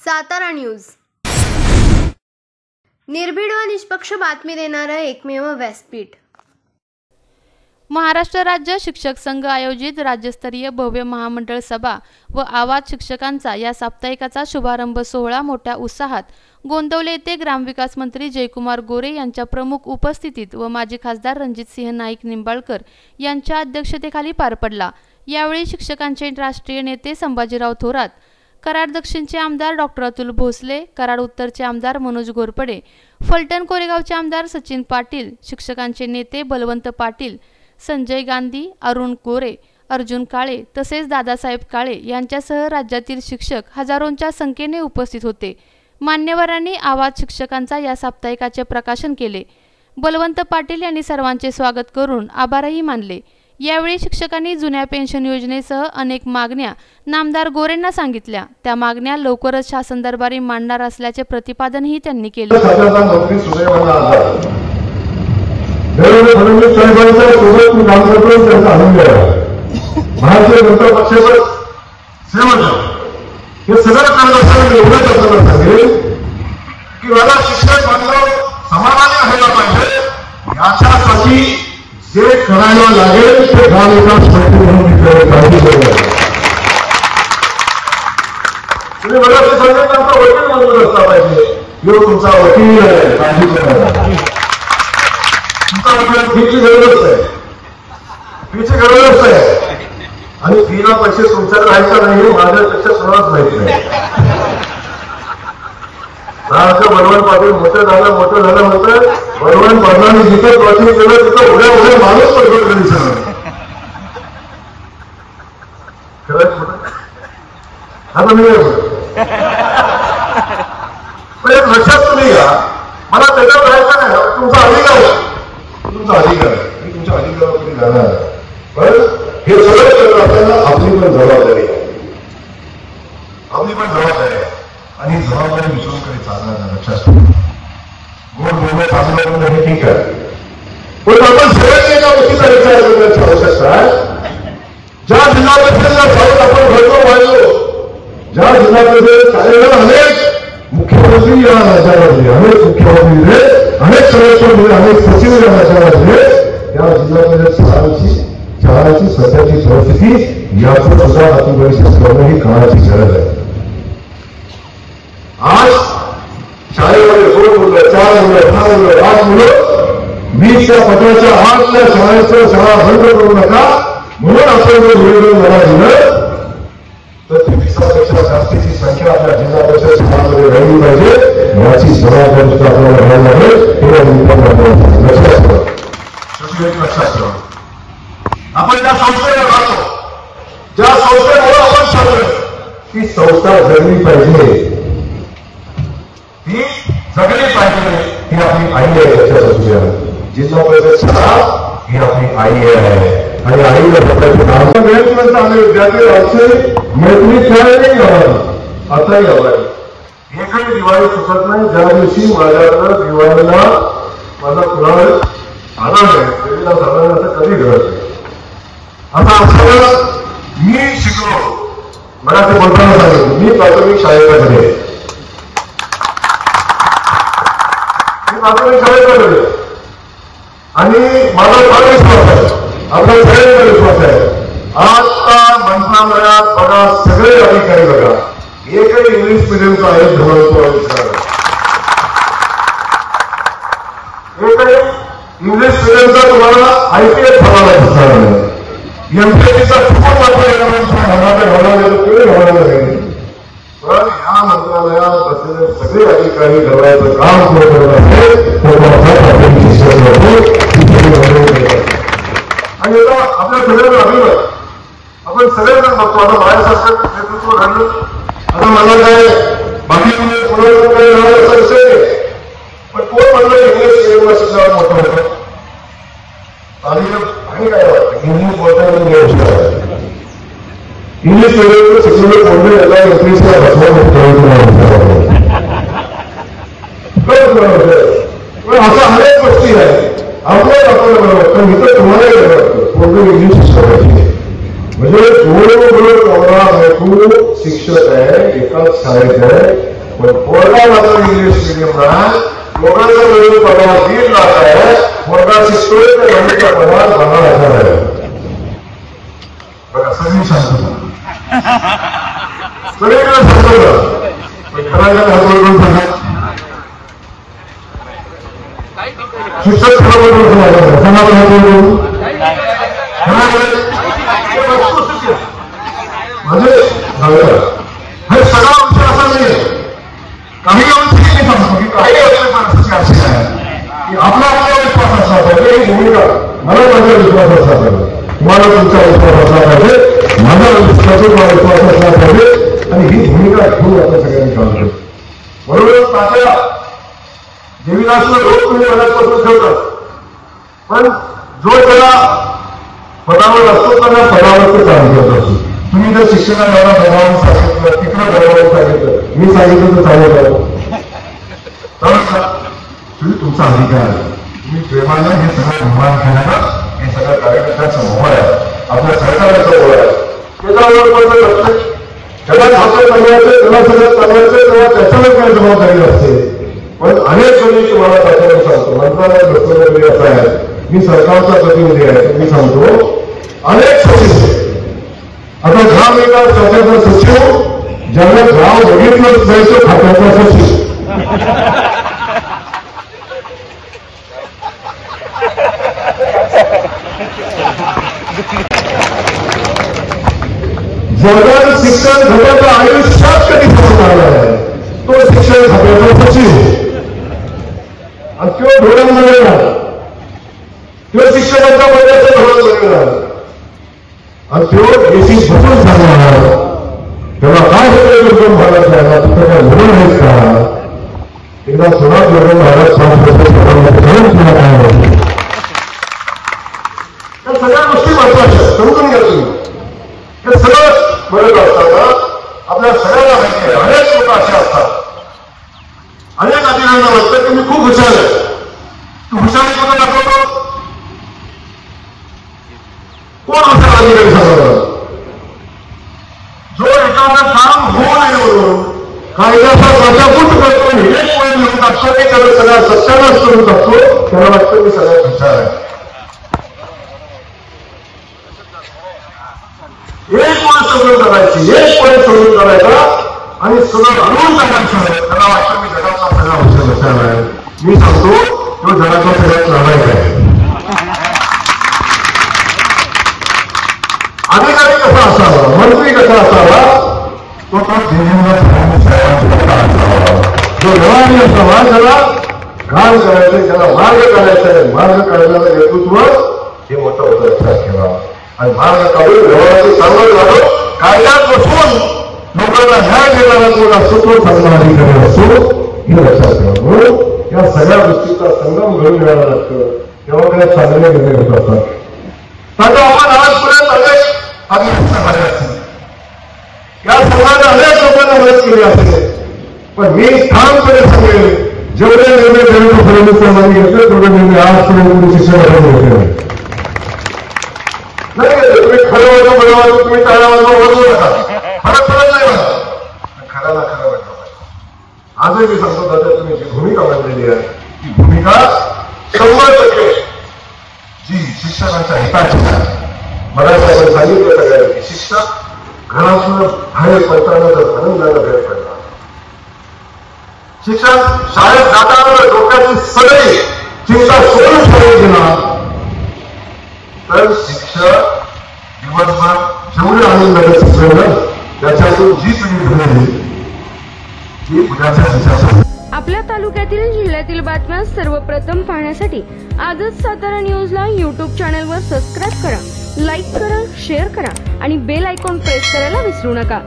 Satara news, निर्भीड व निष्पक्ष बातमी देणारं एकमेव व्यासपीठ। महाराष्ट्र राज्य शिक्षक संघ आयोजित राज्यस्तरीय भव्य महामंडळ सभा व आवाज शिक्षकांचा या साप्ताहिकाचा शुभारंभ सोहळा मोठ्या उत्साहात गोंदवले येथे ग्रामविकास मंत्री जयकुमार गोरे यांच्या प्रमुख उपस्थितीत व माजी खासदार रणजितसिंह नाईक निंबाळकर यांच्या अध्यक्षतेखाली पार पडला। यावेळी शिक्षकांचे राष्ट्रीय नेते संभाजीराव थोरात, कराड दक्षिणचे आमदार डॉक्टर अतुल भोसले, कराड उत्तरचे आमदार मनोज घोरपडे, फलटण कोरेगावचे आमदार सचिन पाटील, शिक्षकांचे नेते बलवंत पाटील, संजय गांधी, अरुण कोरे, अर्जुन काळे तसेच दादासाहेब काळे यांच्यासह राज्यातील शिक्षक हजारोंच्या संख्येने उपस्थित होते। मान्यवरांनी आवाज शिक्षकांचा या साप्ताहिकाचे प्रकाशन केले। बलवंत पाटील यांनी सर्वांचे स्वागत करून आभारही मानले। यावेळी शिक्षकांनी जुन्या पेन्शन योजनेसह अनेक मागण्या नामदार गोरेंना सांगितल्या। त्या मागण्या लवकरच शासन दरबारी मांडणार असल्याचे प्रतिपादनही त्यांनी केले। जे करायला लागेल ते ग्रामविकास मंत्री म्हणून काळजी घेऊया। तुम्ही मला ते सांगितलं आमचा वकील म्हणून असला पाहिजे, यो तुमचा वकील आहे, काळजी करा। तुमचा वकील फीची गरजच आहे, फीची गरजच आहे आणि फीला पैसे तुमच्याकडे आहेत का नाही हे माझ्यापेक्षा सर्वांच माहिती नाही। बलवंत पाटील मोठं झालं म्हणतं, बलवंत पाटलांनी जिथं प्रश्न केलं तिथं उड्या उड्या माणूस प्रकट करी सगळं आता मी लक्षात तुम्ही घ्या, मला त्याच्यावर राहायचं नाही। तुमचा अधिकार आहे, तुमचा अधिकार आहे, मी तुमच्या अधिकारावर तुम्ही जाणार, पण हे सगळं करत असताना आपली पण जबाबदारी आहे, आपली पण जबाबदारी आहे आणि जबाबदारी विसरून काही चालणार नाही। लक्षात गोड बोलणं चालणार हे ठीक आहे, पण आपण सगळ्यांनी एका गोष्टीचा विचार करण्याची आवश्यकता आहे। ज्या जिल्हा परिषदेला शाळेत आपण भरतो पाहिलो, ज्या जिल्हा परिषदेत कार्यरत अनेक मुख्यमंत्री या राज्यामध्ये, अनेक मुख्यमंत्री अनेक संरक्षण अनेक सचिव या राज्यामध्ये, त्या जिल्हा परिषद शाळांची सध्याची परिस्थिती याचं सुद्धा अतिपरिषद करणं ही काळाची गरज आहे। आज शाळेमध्ये 2 मुलं, 4 मुलं, 6 मुलं, 8 मुलं 20च्या पत्राच्या आतल्या शाळेचं शाळा बंद करू नका म्हणून आपण जर निवेदन जरा दिलं तर 20पेक्षा जास्तीची संख्या आपल्या जिल्हा परिषद शाळांमध्ये राहिली पाहिजे, याची जबाबदारी सुद्धा आपल्याला घ्यायला लागेल। लक्षात ठेवा, आपण ज्या संस्थेला राहतो, ज्या संस्थेमुळे आपण चाललोय ती संस्था जगली पाहिजे, ती जगली पाहिजे, ही आपली आई आहे। लक्षात असू द्या, जिल्हा परिषद शाळा ही आपली आई आहे आणि आईला प्रत्येक आले विद्यार्थी राहते मैत्री त्यावेळी घाला, आताही हवाय। एकही दिवाळी चुकत नाही, ज्या दिवशी माझ्याकडं दिवाळीला माझा कुणाला आला नाही देवीला झाला असं कधी घडत नाही। आता असं मी शिकलो, मला ते बोलताना सांगितलं, मी प्राथमिक शाळेला गेले, प्राथमिक शाळेला गेले आणि माझा फार विश्वास आहे, आपल्या सगळ्यांचा विश्वास आहे। आता मंत्रालयात बघा, सगळे अधिकारी बघा, एकही इंग्लिश मिडियमचा आहे एकही इंग्लिश मिडियमचा तुम्हाला IPS फळाला दिसणार नाही, MPSCचा चुकून पण या मंत्रालयात बसलेले सगळे अधिकारी घडवायचं काम करत असेल आणि आपल्या सगळ्यांना अभिमान, आपण सगळेजण बघतो। आता माझ्यासारखं नेतृत्व घडलं, आता मला काय बाकी कोणाला काही असा विषय नाही, पण कोण म्हणलं इंग्लिश मिडियमला शिकल्यावर मोठं होतं आणि काय वाटतं इंग्लिश बोलताना इंग्लिश मिडियमचं शिकलेलं कोणतं याला इंग्लिशला अशा अनेक गोष्टी आहेत आपल्याला बरोबर, पण इथं तुम्हालाही बरोबर कोणतं इंग्लिश शिकलं पाहिजे। म्हणजे 2 शिक्षक आहे, एकाच शाळेत आहे, पण पोरगा मात्र इंग्लिश मिडियमला दोघांचा मिळून पगार 1.5 लाख आहे. पोरगा शिकतोय तर महिन्याचा पगार 12,000 आहे. बघा सगळी सांगतो सगळीकडे सांगतो खरायला हातोडून सांगा शिक्षक म्हणजे हे सगळा विषय असा नाहीये. काही अंश मी सांगतो की काही आपल्या माणसाची अशी आहे की आपला विश्वास असला पाहिजे. ही भूमिका मला माझा विश्वास असला पाहिजे, तुम्हाला तुमचा विश्वास असला पाहिजे, माझा विश्वास असला पाहिजे आणि ही भूमिका घेऊन आपण सगळ्यांनी काम करतो. म्हणूनच तात्या देवीदासला रोज तुम्ही मनापासून ठेवतात, पण जो त्याला पदावर असतो त्याला पदावरच काम करत असतो. तुम्ही जर शिक्षकाला एवढा दबावून सांगितलं, तिकडं दबावून सांगितलं, मी सांगितलं तर चालेल तुम्ही तुमचा अधिकार आहे. तुम्ही प्रेमानं हे सगळं निर्माण केलं, हे सगळं कार्यकर्त्यांचा मोह आहे, आपल्या सरकारचा मोह आहे. त्याच्यावर पण त्याला खातं चालवायचं, त्याला सगळं चालवायचं तेव्हा त्याच्यावर काय जबाबदारी असते. पण अनेक वेळी तुम्हाला त्याच्यावर सांगतो, मंत्रालयात बसलेले असं आहे, मी सरकारचा प्रतिनिधी आहे, मी सांगतो अनेक सचिव आता ग्राम विकास खात्याचा सचिव ज्यांना गाव बघितलं जायचं खात्याचा सचिव जगात शिक्षण खात्याचा आयुष्यात कधी समोर आला आहे तो शिक्षण खात्याचा सचिव आणि तो धोरण बदलला, तो शिक्षणाच्या महिन्याचं धोरण बदलला आणि तो देशी बसून सांगणार त्याला काय होतं दुर्गम भागात जायला तिथं काय धोरण आहेच का. एकदा सोळा दुर्गम भागात 5 तुला काय होतं त्या सगळ्या गोष्टी महत्वाच्या समजून घ्या तुम्ही. हे सगळं बरं असताना आपल्या सगळ्यांना माहिती आहे अनेक लोक असे असतात, अनेक अधिकाऱ्यांना वाटतं की मी खूप हुशार आहे. तू हुशारी कुठं दाखवतो, कोण हुशार अधिकारी सांगतो. जो एखादं काम होऊ नये म्हणून कायद्याचा प्रजापूट करतो, एक पॉईंट लिहून टाकतो की त्याला सगळ्या सत्यानाश करून टाकतो, त्याला वाटतं मी सगळ्यात हुशार आहे. एक पॉईंट समजून करायची, एक पॉईंट समजून करायचा आणि सगळं हलवून टाकायचं, त्याला वाटतं मी जगातला सगळा हुशार आहे. मी सांगतो तो जगाचा सगळ्यात लढायचा आहे. अधिकारी कसा असावा, मंत्री कसा असावा, तो देवेंद्र फडणवीस साहेबांचा असावा. जो व्यवहारी असावा, त्याला घाण करायचं, त्याला मार्ग काढायचा आहे. मार्ग काढण्याचं नेतृत्व हे मोठं होतं, लक्षात ठेवा. आणि मार्ग काढून व्यवहाराची सांगड घालून कायद्यात बसून लोकांना न्याय देणारा कोण असतो तो चांगला अधिकारी असतो, हे लक्षात ठेवा. म्हणून या सगळ्या गोष्टीचा संगम घडून घ्यायला लागतं, तेव्हा त्याला चांगले निर्णय होत असतात. आता आपण आजपर्यंत अनेक अधिवेशन झाले असतील, या समाजाने अनेक लोकांना मदत केली असेल, पण मी ठामपणे सांगेल जेवढे निर्णय देवेंद्र फडणवीस साहेबांनी घेतले तेवढे निर्णय आजपर्यंत शिक्षणामध्ये घेतले नाही. तुम्ही खरं वाटलं बरं वाटलं, तुम्ही टाळा वाजवा वाजवू नका, फरक पडत नाही मला. खऱ्याला खरं वाटलं पाहिजे. आजही मी सांगतो दादा, तुम्ही जी भूमिका मांडलेली आहे ती भूमिका 100% जी शिक्षकांच्या हिताची आहे. मला आपण सांगितलं सगळ्यांना की शिक्षक घरातून बाहेर पडताना जर आनंदाला बाहेर पडला, शिक्षक शाळेत जाताना डोक्याची सगळी चिंता सोडून शाळेत गेला, तर शिक्षक दिवसभर जेवढे आनंदाने शिकवलं त्याच्यातून जी पिढी घडली ती उद्याच्या दिवसासाठी. आपल्या तालुक्यातील जिल्ह्यातील बातम्या सर्वप्रथम पाहण्यासाठी आजच सातारा न्यूजला YouTube चॅनलवर सबस्क्राईब करा, लाईक करा, शेअर करा आणि बेल आयकॉन प्रेस करायला विसरू नका.